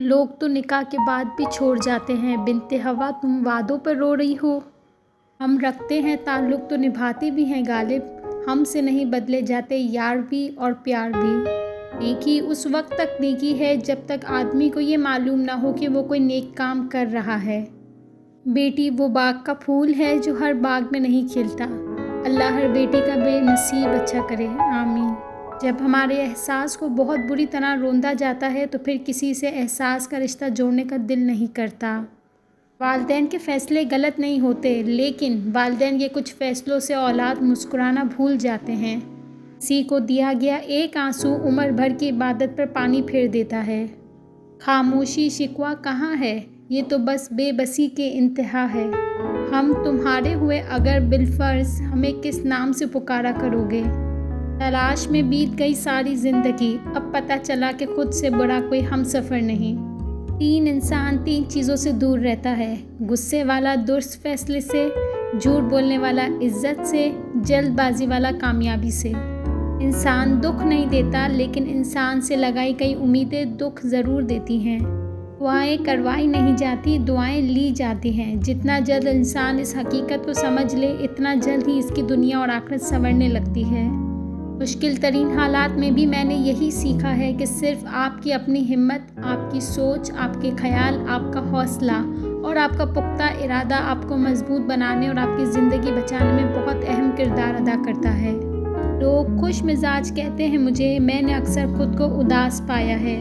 लोग तो निकाह के बाद भी छोड़ जाते हैं। बिनते हवा तुम वादों पर रो रही हो। हम रखते हैं ताल्लुक़ तो निभाते भी हैं गालिब। हमसे नहीं बदले जाते यार भी और प्यार भी। नेकी उस वक्त तक नेकी है जब तक आदमी को ये मालूम ना हो कि वो कोई नेक काम कर रहा है। बेटी वो बाग का फूल है जो हर बाग में नहीं खिलता। अल्लाह हर बेटी का बेनसीब अच्छा करे, आमीन। जब हमारे एहसास को बहुत बुरी तरह रोंदा जाता है तो फिर किसी से एहसास का रिश्ता जोड़ने का दिल नहीं करता। वालिदैन के फ़ैसले गलत नहीं होते, लेकिन वालिदैन के कुछ फ़ैसलों से औलाद मुस्कुराना भूल जाते हैं। किसी को दिया गया एक आंसू उम्र भर की इबादत पर पानी फेर देता है। खामोशी शिकवा कहाँ है, ये तो बस बेबसी के इंतहा है। हम तुम्हारे हुए अगर बिलफ़र्ज़ हमें किस नाम से पुकारा करोगे। तलाश में बीत गई सारी ज़िंदगी, अब पता चला कि खुद से बड़ा कोई हमसफ़र नहीं। तीन इंसान तीन चीज़ों से दूर रहता है, गुस्से वाला दुरुस्त फैसले से, झूठ बोलने वाला इज़्ज़त से, जल्दबाजी वाला कामयाबी से। इंसान दुख नहीं देता, लेकिन इंसान से लगाई गई उम्मीदें दुख ज़रूर देती हैं। दुआएं करवाई नहीं जाती, दुआएं ली जाती हैं। जितना जल्द इंसान इस हकीकत को समझ ले, इतना जल्द ही इसकी दुनिया और आखिरत संवरने लगती है। मुश्किल तरीन हालात में भी मैंने यही सीखा है कि सिर्फ आपकी अपनी हिम्मत, आपकी सोच, आपके ख़याल, आपका हौसला और आपका पुख्ता इरादा आपको मजबूत बनाने और आपकी ज़िंदगी बचाने में बहुत अहम किरदार अदा करता है। लोग खुश मिजाज कहते हैं मुझे, मैंने अक्सर खुद को उदास पाया है।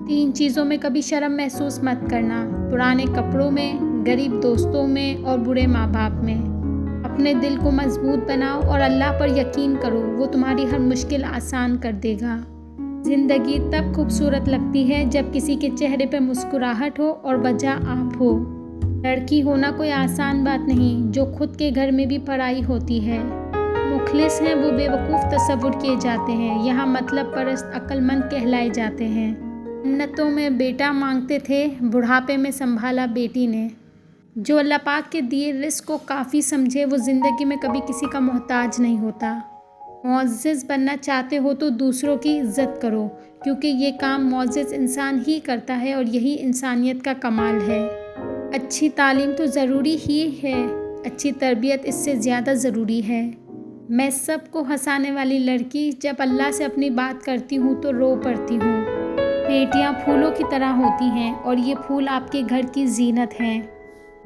तीन चीज़ों में कभी शर्म महसूस मत करना, पुराने कपड़ों में, गरीब दोस्तों में और बुरे माँ बाप में। अपने दिल को मजबूत बनाओ और अल्लाह पर यकीन करो, वो तुम्हारी हर मुश्किल आसान कर देगा। ज़िंदगी तब खूबसूरत लगती है जब किसी के चेहरे पर मुस्कुराहट हो और वजह आप हो। लड़की होना कोई आसान बात नहीं, जो खुद के घर में भी पढ़ाई होती है। मुखलिस हैं वो बेवकूफ़ तसव्वुर किए जाते हैं, यहाँ मतलब परस्त अक्लमंद कहलाए जाते हैं। जन्नतों में बेटा मांगते थे, बुढ़ापे में संभाला बेटी ने। जो अल्लाह पाक के दिए रिज़्क़ को काफ़ी समझे, वो ज़िंदगी में कभी किसी का मोहताज नहीं होता। मुअज़्ज़िज़ बनना चाहते हो तो दूसरों की इज़्ज़त करो, क्योंकि ये काम मुअज़्ज़िज़ इंसान ही करता है और यही इंसानियत का कमाल है। अच्छी तालीम तो ज़रूरी ही है, अच्छी तरबियत इससे ज़्यादा ज़रूरी है। मैं सबको हंसाने वाली लड़की जब अल्लाह से अपनी बात करती हूँ तो रो पड़ती हूँ। बेटियाँ फूलों की तरह होती हैं और ये फूल आपके घर की ज़ीनत हैं।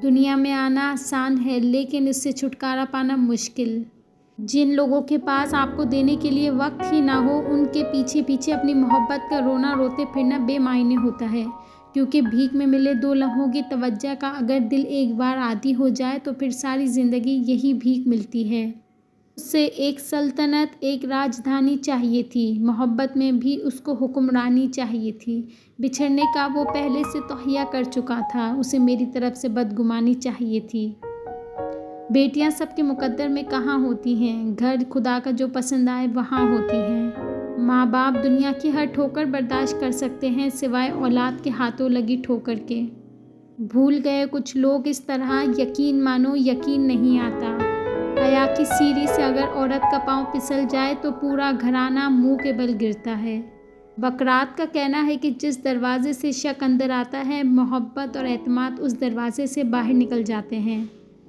दुनिया में आना आसान है, लेकिन इससे छुटकारा पाना मुश्किल। जिन लोगों के पास आपको देने के लिए वक्त ही ना हो, उनके पीछे पीछे अपनी मोहब्बत का रोना रोते फिरना बेमायने होता है, क्योंकि भीख में मिले 2 लम्हों की तवज्जो का अगर दिल एक बार आदी हो जाए तो फिर सारी ज़िंदगी यही भीख मिलती है। उससे एक सल्तनत, एक राजधानी चाहिए थी, मोहब्बत में भी उसको हुक्मरानी चाहिए थी। बिछड़ने का वो पहले से तौहिया कर चुका था, उसे मेरी तरफ से बदगुमानी चाहिए थी। बेटियां सबके मुकद्दर में कहाँ होती हैं, घर खुदा का जो पसंद आए वहाँ होती हैं। माँ बाप दुनिया की हर ठोकर बर्दाश्त कर सकते हैं, सिवाय औलाद के हाथों लगी ठोकर के। भूल गए कुछ लोग इस तरह, यकीन मानो यकीन नहीं आता। हया की सीढ़ी से अगर औरत का पाँव फिसल जाए तो पूरा घराना मुंह के बल गिरता है। बकरात का कहना है कि जिस दरवाजे से शक अंदर आता है, मोहब्बत और एतमाद उस दरवाजे से बाहर निकल जाते हैं।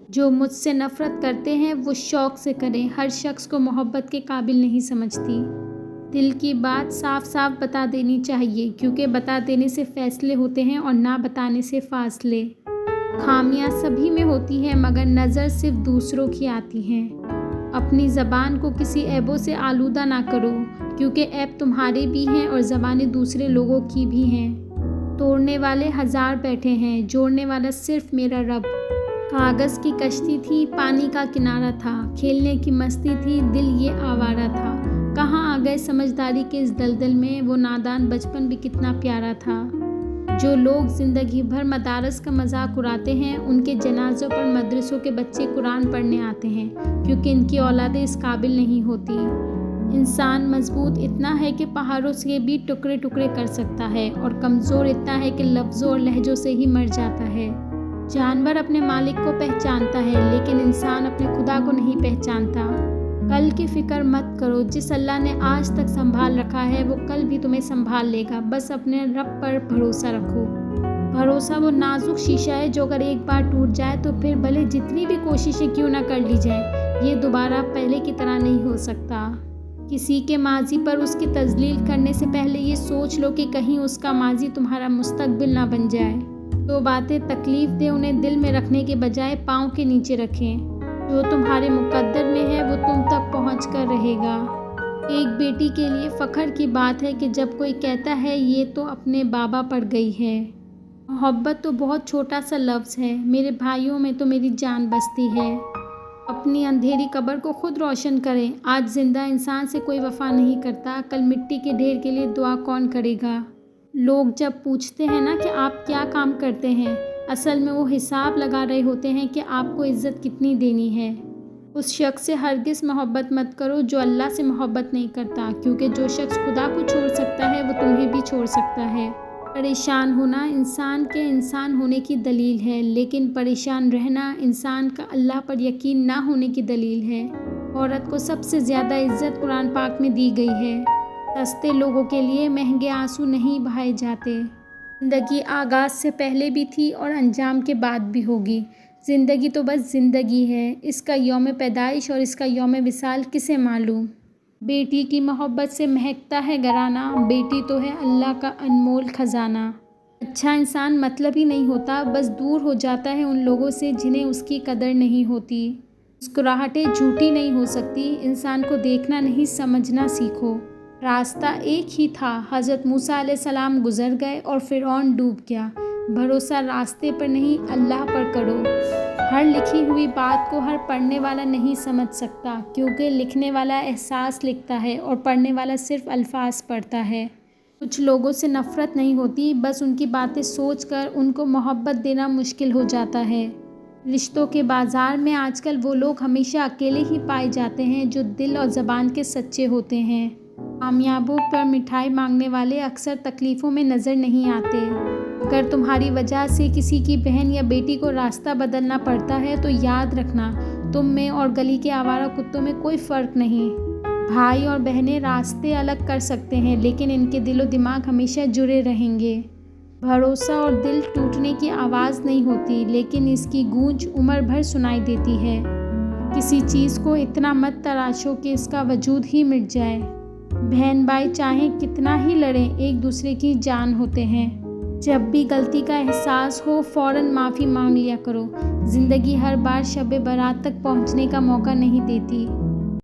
जो मुझसे नफ़रत करते हैं वो शौक़ से करें, हर शख्स को मोहब्बत के काबिल नहीं समझती। दिल की बात साफ साफ बता देनी चाहिए, क्योंकि बता देने से फ़ैसले होते हैं और ना बताने से फासले। खामियां सभी में होती हैं, मगर नज़र सिर्फ दूसरों की आती हैं। अपनी ज़बान को किसी ऐबों से आलूदा ना करो, क्योंकि ऐब तुम्हारे भी हैं और ज़बानें दूसरे लोगों की भी हैं। तोड़ने वाले 1000 बैठे हैं, जोड़ने वाला सिर्फ मेरा रब। कागज़ की कश्ती थी, पानी का किनारा था, खेलने की मस्ती थी, दिल ये आवारा था। कहाँ आ गए समझदारी के इस दलदल में, वो नादान बचपन भी कितना प्यारा था। जो लोग ज़िंदगी भर मदारस का मजाक उड़ाते हैं, उनके जनाज़ों पर मदरसों के बच्चे कुरान पढ़ने आते हैं, क्योंकि इनकी औलादें इस काबिल नहीं होती। इंसान मजबूत इतना है कि पहाड़ों से भी टुकड़े टुकड़े कर सकता है, और कमज़ोर इतना है कि लफ्ज़ों और लहजों से ही मर जाता है। जानवर अपने मालिक को पहचानता है, लेकिन इंसान अपने खुदा को नहीं पहचानता। कल की फ़िक्र मत करो, जिस अल्लाह ने आज तक संभाल रखा है वो कल भी तुम्हें संभाल लेगा। बस अपने रब पर भरोसा रखो। भरोसा वो नाजुक शीशा है जो अगर एक बार टूट जाए तो फिर भले जितनी भी कोशिशें क्यों ना कर ली जाए, ये दोबारा पहले की तरह नहीं हो सकता। किसी के माजी पर उसकी तजलील करने से पहले ये सोच लो कि कहीं उसका माजी तुम्हारा मुस्तकबिल ना बन जाए। जो बातें तकलीफ़ दे उन्हें दिल में रखने के बजाय पाँव के नीचे रखें। जो तुम्हारे मुकद्दर में है वो तुम तक पहुँच कर रहेगा। एक बेटी के लिए फ़ख्र की बात है कि जब कोई कहता है ये तो अपने बाबा पर गई है। मोहब्बत तो बहुत छोटा सा लफ्ज़ है, मेरे भाइयों में तो मेरी जान बसती है। अपनी अंधेरी कब्र को खुद रोशन करें। आज ज़िंदा इंसान से कोई वफ़ा नहीं करता, कल मिट्टी के ढेर के लिए दुआ कौन करेगा। लोग जब पूछते हैं ना कि आप क्या काम करते हैं, असल में वो हिसाब लगा रहे होते हैं कि आपको इज़्ज़त कितनी देनी है। उस शख्स से हरगिज़ मोहब्बत मत करो जो अल्लाह से मोहब्बत नहीं करता, क्योंकि जो शख्स खुदा को छोड़ सकता है वो तुम्हें भी छोड़ सकता है। परेशान होना इंसान के इंसान होने की दलील है, लेकिन परेशान रहना इंसान का अल्लाह पर यकीन ना होने की दलील है। औरत को सबसे ज़्यादा इज़्ज़त कुरान पाक में दी गई है। सस्ते लोगों के लिए महंगे आंसू नहीं बहाए जाते। ज़िंदगी आगाज़ से पहले भी थी और अंजाम के बाद भी होगी। ज़िंदगी तो बस ज़िंदगी है, इसका यौम पैदाइश और इसका यौम विसाल किसे मालूम। बेटी की मोहब्बत से महकता है घराना, बेटी तो है अल्लाह का अनमोल ख़जाना। अच्छा इंसान मतलब ही नहीं होता, बस दूर हो जाता है उन लोगों से जिन्हें उसकी कदर नहीं होती। मुस्कुराहटें झूठी नहीं हो सकती, इंसान को देखना नहीं समझना सीखो। रास्ता एक ही था, हज़रत मूसा अलैहिस्सलाम गुज़र गए और फ़िरौन डूब गया। भरोसा रास्ते पर नहीं अल्लाह पर करो। हर लिखी हुई बात को हर पढ़ने वाला नहीं समझ सकता, क्योंकि लिखने वाला एहसास लिखता है और पढ़ने वाला सिर्फ अल्फाज पढ़ता है। कुछ लोगों से नफ़रत नहीं होती, बस उनकी बातें सोचकर उनको मोहब्बत देना मुश्किल हो जाता है। रिश्तों के बाज़ार में आजकल वो लोग हमेशा अकेले ही पाए जाते हैं जो दिल और ज़बान के सच्चे होते हैं। कामयाबों पर मिठाई मांगने वाले अक्सर तकलीफ़ों में नज़र नहीं आते। अगर तुम्हारी वजह से किसी की बहन या बेटी को रास्ता बदलना पड़ता है तो याद रखना, तुम में और गली के आवारा कुत्तों में कोई फ़र्क नहीं। भाई और बहनें रास्ते अलग कर सकते हैं, लेकिन इनके दिलो दिमाग हमेशा जुड़े रहेंगे। भरोसा और दिल टूटने की आवाज़ नहीं होती, लेकिन इसकी गूंज उम्र भर सुनाई देती है। किसी चीज़ को इतना मत तराशो कि इसका वजूद ही मिट जाए। बहन भाई चाहे कितना ही लड़ें, एक दूसरे की जान होते हैं। जब भी गलती का एहसास हो फ़ौरन माफ़ी मांग लिया करो। ज़िंदगी हर बार शब बारात तक पहुंचने का मौका नहीं देती।